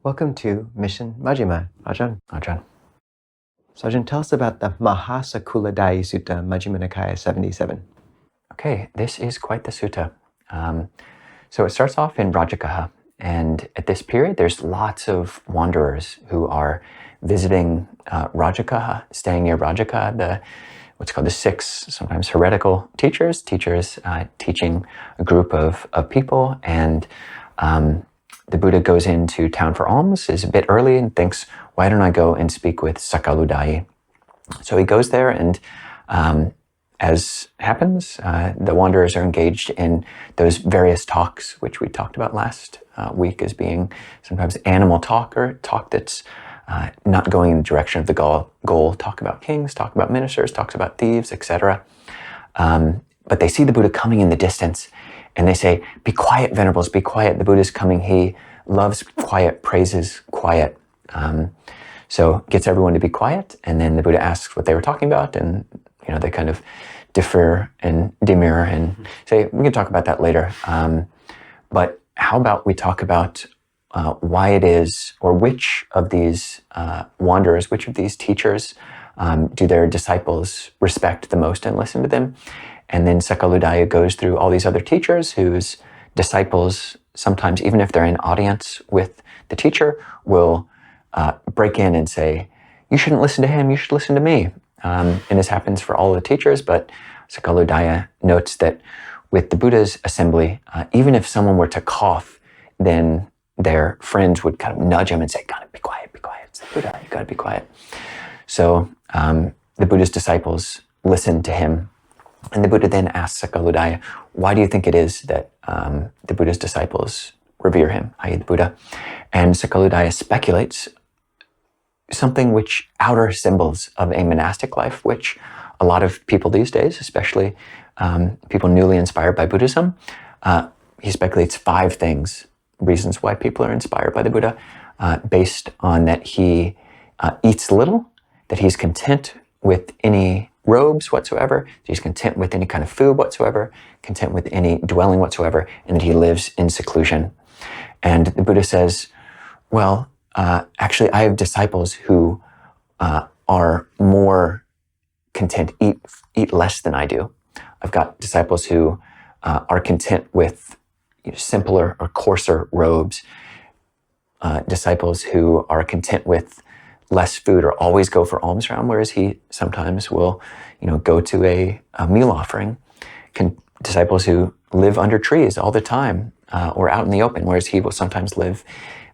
Welcome to Mission Majjhima. Ajahn. So Ajahn, tell us about the Mahasakuludayi Sutta, Majjhima Nikaya 77. Okay, this is quite the sutta. So it starts off in Rajagaha, and at this period there's lots of wanderers who are visiting Rajagaha, staying near Rajagaha, what's called the six, sometimes heretical teachers teaching a group of people, and the Buddha goes into town for alms, is a bit early, and thinks, why don't I go and speak with Sakuludayi? So he goes there, and as happens, the wanderers are engaged in those various talks, which we talked about last week as being sometimes animal talk, or talk that's not going in the direction of the goal. Talk about kings, talk about ministers, talks about thieves, etc. But they see the Buddha coming in the distance, and they say, be quiet, venerables, be quiet. The Buddha's coming. He loves quiet, praises quiet. So gets everyone to be quiet, and then the Buddha asks what they were talking about, and they kind of defer and demur and say, we can talk about that later. But how about we talk about why it is, or which of these wanderers, which of these teachers do their disciples respect the most and listen to them? And then Sakuludayi goes through all these other teachers whose disciples, sometimes even if they're in audience with the teacher, will break in and say, you shouldn't listen to him, you should listen to me. And this happens for all the teachers, but Sakuludayi notes that with the Buddha's assembly, even if someone were to cough, then their friends would kind of nudge him and say, gotta be quiet, it's the Buddha, you gotta be quiet. So the Buddha's disciples listen to him. And the Buddha then asks Sakuludayi, why do you think it is that the Buddha's disciples revere him, i.e. the Buddha? And Sakuludayi speculates something which outer symbols of a monastic life, which a lot of people these days, especially people newly inspired by Buddhism, he speculates 5 reasons why people are inspired by the Buddha, based on that he eats little, that he's content with any robes whatsoever, that he's content with any kind of food whatsoever, content with any dwelling whatsoever, and that he lives in seclusion. And the Buddha says, well, actually, I have disciples who are more content, eat less than I do. I've got disciples who are content with simpler or coarser robes, disciples who are content with less food or always go for alms round, whereas he sometimes will, go to a meal offering. Disciples who live under trees all the time or out in the open, whereas he will sometimes live,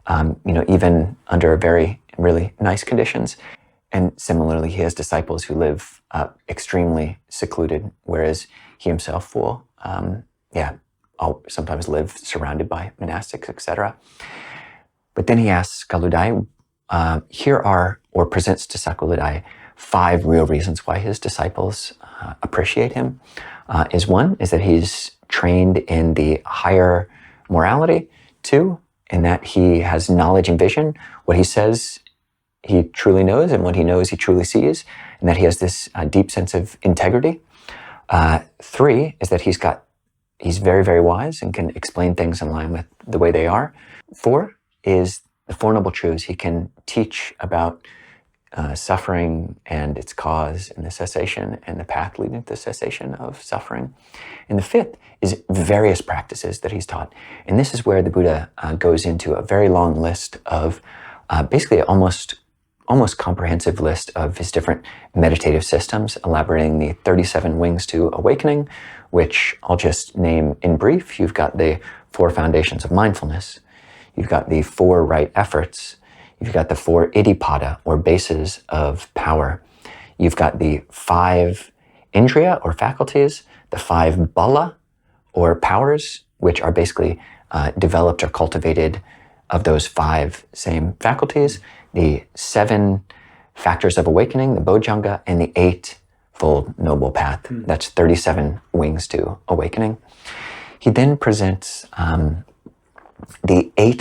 even under very, really nice conditions. And similarly, he has disciples who live extremely secluded, whereas he himself will, sometimes live surrounded by monastics, etc. But then he asks Sakuludayi, here are, or presents to Sakuludayi, 5 real reasons why his disciples appreciate him. One is that he's trained in the higher morality. 2, in that he has knowledge and vision. What he says, he truly knows, and what he knows, he truly sees, and that he has this deep sense of integrity. 3 is that he's very, very wise and can explain things in line with the way they are. 4 is the 4 Noble Truths. He can teach about suffering and its cause, and the cessation and the path leading to the cessation of suffering. And the 5th is various practices that he's taught. And this is where the Buddha goes into a very long list of basically almost comprehensive list of his different meditative systems, elaborating the 37 wings to awakening, which I'll just name in brief. You've got the 4 foundations of mindfulness. You've got the 4 right efforts. You've got the 4 iddhipada, or bases of power. You've got the 5 indriya, or faculties, the 5 bala, or powers, which are basically developed or cultivated of those 5 same faculties, the 7 factors of awakening, the bojjhanga, and the 8-fold noble path. That's 37 wings to awakening. He then presents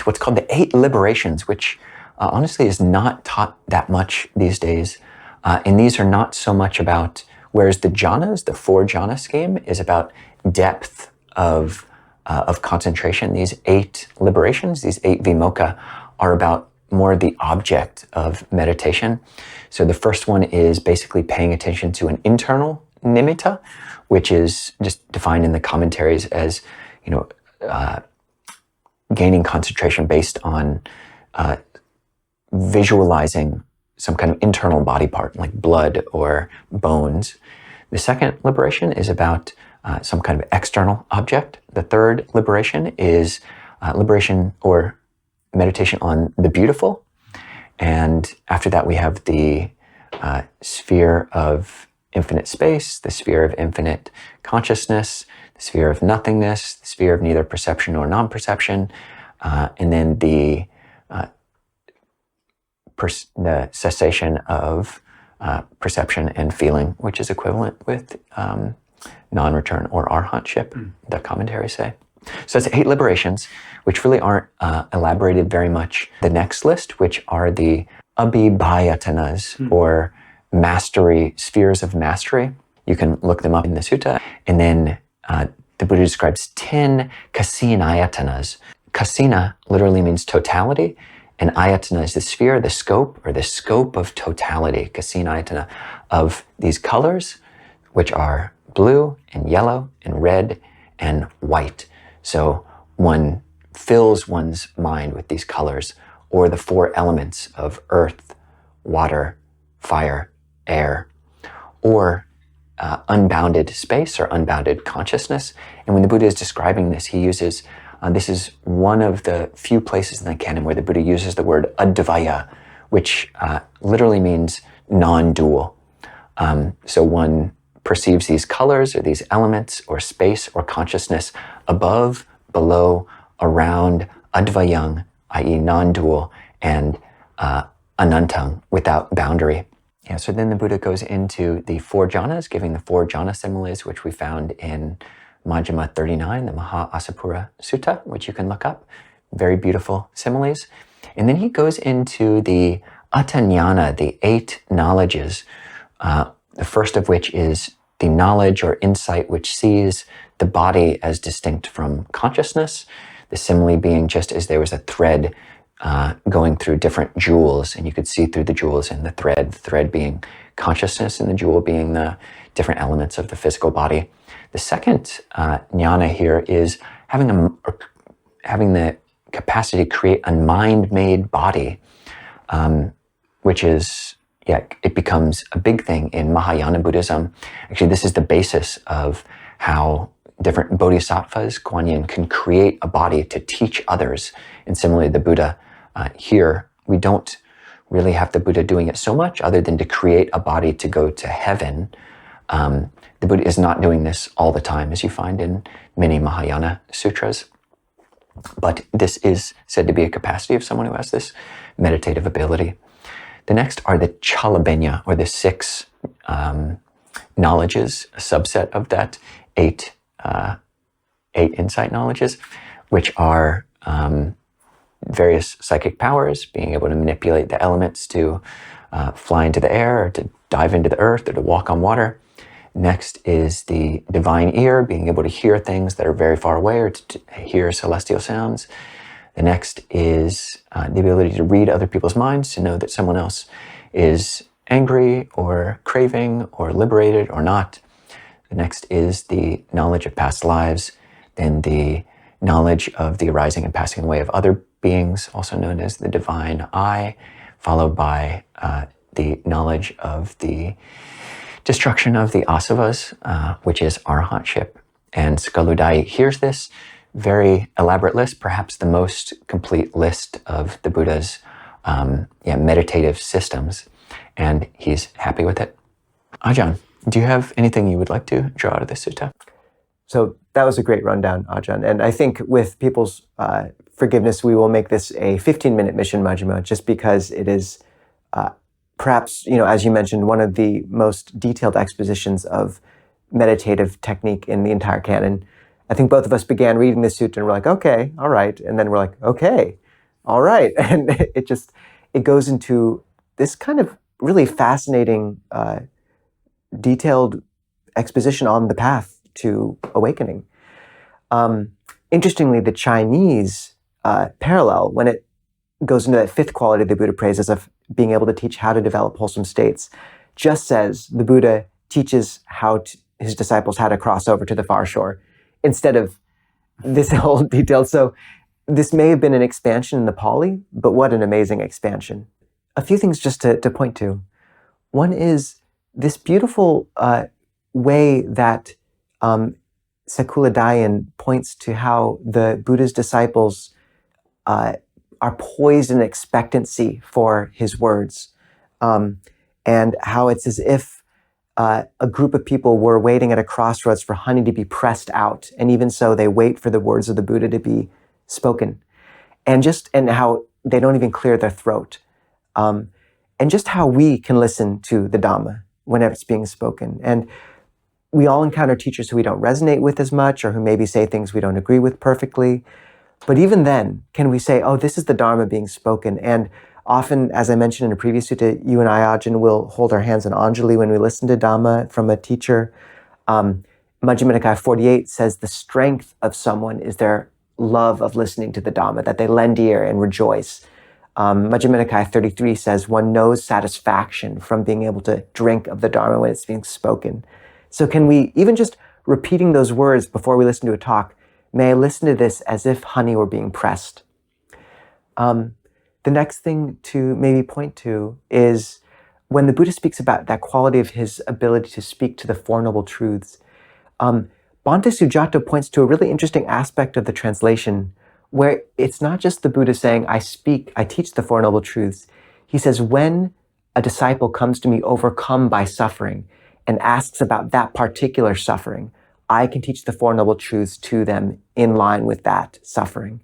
what's called the 8 liberations, which honestly is not taught that much these days. And these are not so much about, whereas the jhanas, the 4 jhana scheme, is about depth of concentration. These 8 liberations, these 8 vimokkha, are about more the object of meditation. So the first one is basically paying attention to an internal nimitta, which is just defined in the commentaries as, gaining concentration based on visualizing some kind of internal body part, like blood or bones. The second liberation is about some kind of external object. The third liberation is liberation or meditation on the beautiful. And after that, we have the sphere of infinite space, the sphere of infinite consciousness, the sphere of nothingness, the sphere of neither perception nor non-perception, and then the cessation of perception and feeling, which is equivalent with non-return or arhatship, the commentaries say. So it's 8 liberations, which really aren't elaborated very much. The next list, which are the abhibhayatanas, or mastery, spheres of mastery. You can look them up in the sutta. And then the Buddha describes 10 kasinayatanas. Kasina literally means totality, and ayatana is the sphere, the scope, or the scope of totality, kasinayatana, of these colors, which are blue and yellow and red and white. So one fills one's mind with these colors, or the 4 elements of earth, water, fire, air, or unbounded space or unbounded consciousness. And when the Buddha is describing this, he uses, this is one of the few places in the canon where the Buddha uses the word advaya, which literally means non-dual. So one perceives these colors or these elements or space or consciousness above, below, around, advayang, i.e. non-dual, and anantang, without boundary. Yeah, so then the Buddha goes into the 4 jhanas, giving the 4 jhana similes, which we found in Majjhima 39, the Mahasakuludayi Sutta, which you can look up. Very beautiful similes. And then he goes into the atthayana, the 8 knowledges, the first of which is the knowledge or insight which sees the body as distinct from consciousness, the simile being just as there was a thread going through different jewels, and you could see through the jewels in the thread being consciousness and the jewel being the different elements of the physical body. The second jnana here is having the capacity to create a mind-made body, which is, it becomes a big thing in Mahayana Buddhism. Actually, this is the basis of how different bodhisattvas, Kuan Yin, can create a body to teach others. And similarly, the Buddha here, we don't really have the Buddha doing it so much other than to create a body to go to heaven. The Buddha is not doing this all the time, as you find in many Mahayana sutras. But this is said to be a capacity of someone who has this meditative ability. The next are the chalabenya, or the 6 knowledges, a subset of that 8 insight knowledges, which are various psychic powers, being able to manipulate the elements to fly into the air, or to dive into the earth, or to walk on water. Next is the divine ear, being able to hear things that are very far away, or to hear celestial sounds. The next is the ability to read other people's minds, to know that someone else is angry or craving or liberated or not. The next is the knowledge of past lives, then the knowledge of the arising and passing away of other beings, also known as the divine eye, followed by the knowledge of the destruction of the asavas, which is arhatship. And Sakuludayi hears this very elaborate list, perhaps the most complete list of the Buddha's meditative systems, and he's happy with it. Ajahn, do you have anything you would like to draw out of this sutta? So that was a great rundown, Ajahn. And I think with people's forgiveness, we will make this a 15-minute mission Majjhima, just because it is perhaps, as you mentioned, one of the most detailed expositions of meditative technique in the entire canon. I think both of us began reading this sutta and we're like, okay, all right. And then we're like, okay, all right. And it goes into this kind of really fascinating, detailed exposition on the path to awakening. Interestingly, the Chinese parallel, when it goes into that fifth quality the Buddha praises of being able to teach how to develop wholesome states, just as the Buddha teaches his disciples how to cross over to the far shore, instead of this whole detailed. So this may have been an expansion in the Pali, but what an amazing expansion. A few things just to point to. One is this beautiful way that Sakuludayin points to how the Buddha's disciples are poised in expectancy for his words, and how it's as if a group of people were waiting at a crossroads for honey to be pressed out, and even so they wait for the words of the Buddha to be spoken, and how they don't even clear their throat, and just how we can listen to the Dhamma whenever it's being spoken. And we all encounter teachers who we don't resonate with as much, or who maybe say things we don't agree with perfectly. But even then, can we say, oh, this is the Dharma being spoken? And often, as I mentioned in a previous sutta, you and I, Ajahn, will hold our hands in Anjali when we listen to Dhamma from a teacher. Majjhima Nikaya 48 says the strength of someone is their love of listening to the Dhamma, that they lend ear and rejoice. Majjhima Nikaya 33 says one knows satisfaction from being able to drink of the Dharma when it's being spoken. So can we, even just repeating those words before we listen to a talk, may I listen to this as if honey were being pressed? The next thing to maybe point to is when the Buddha speaks about that quality of his ability to speak to the Four Noble Truths. Bhante Sujato points to a really interesting aspect of the translation where it's not just the Buddha saying, I teach the Four Noble Truths. He says, when a disciple comes to me overcome by suffering and asks about that particular suffering, I can teach the Four Noble Truths to them in line with that suffering.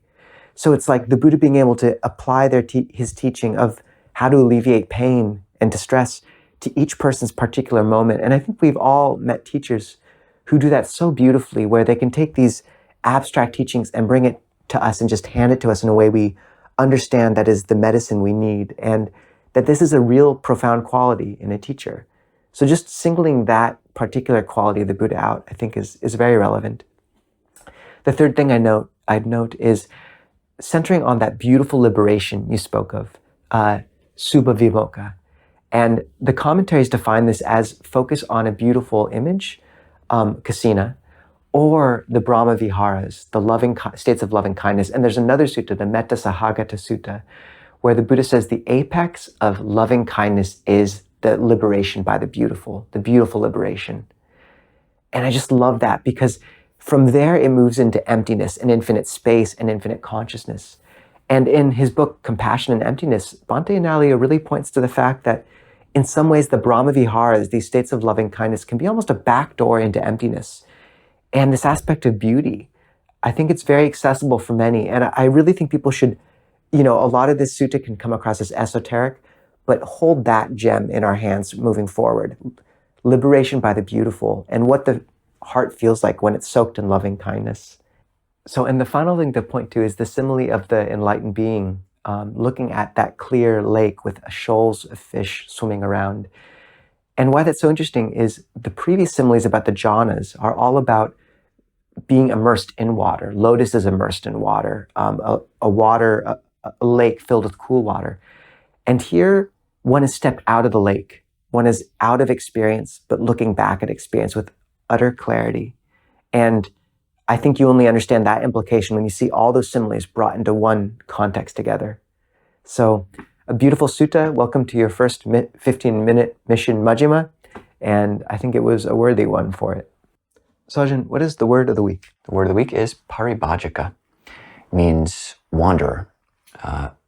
So it's like the Buddha being able to apply his teaching of how to alleviate pain and distress to each person's particular moment. And I think we've all met teachers who do that so beautifully, where they can take these abstract teachings and bring it to us and just hand it to us in a way we understand that is the medicine we need, and that this is a real profound quality in a teacher. So just singling that particular quality of the Buddha out, I think is very relevant. The third thing I'd note is centering on that beautiful liberation you spoke of, Subha Vimokkha. And the commentaries define this as focus on a beautiful image, kasina, or the Brahma Viharas, the states of loving kindness. And there's another sutta, the Metta Sahagata Sutta, where the Buddha says the apex of loving kindness is the liberation by the beautiful liberation. And I just love that, because from there it moves into emptiness and infinite space and infinite consciousness. And in his book, Compassion and Emptiness, Bhante Analayo really points to the fact that in some ways the Brahma Viharas, these states of loving kindness, can be almost a backdoor into emptiness. And this aspect of beauty, I think it's very accessible for many. And I really think people should, a lot of this sutta can come across as esoteric, but hold that gem in our hands moving forward. Liberation by the beautiful, and what the heart feels like when it's soaked in loving kindness. So, and the final thing to point to is the simile of the enlightened being, looking at that clear lake with shoals of fish swimming around. And why that's so interesting is the previous similes about the jhanas are all about being immersed in water. Lotus is immersed in water, a lake filled with cool water. And here, one is stepped out of the lake. One is out of experience, but looking back at experience with utter clarity. And I think you only understand that implication when you see all those similes brought into one context together. So, a beautiful sutta. Welcome to your first 15-minute mission Majjhima. And I think it was a worthy one for it. So, Ajahn, what is the word of the week? The word of the week is paribhajika, means wanderer.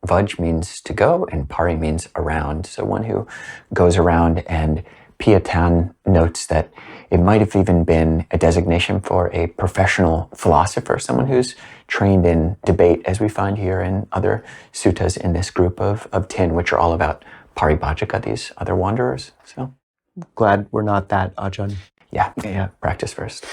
Vaj means to go, and pari means around. So one who goes around, and Piatan notes that it might have even been a designation for a professional philosopher, someone who's trained in debate, as we find here in other suttas in this group of 10, which are all about paribhajika, these other wanderers. So glad we're not that, Ajahn. Yeah, practice first.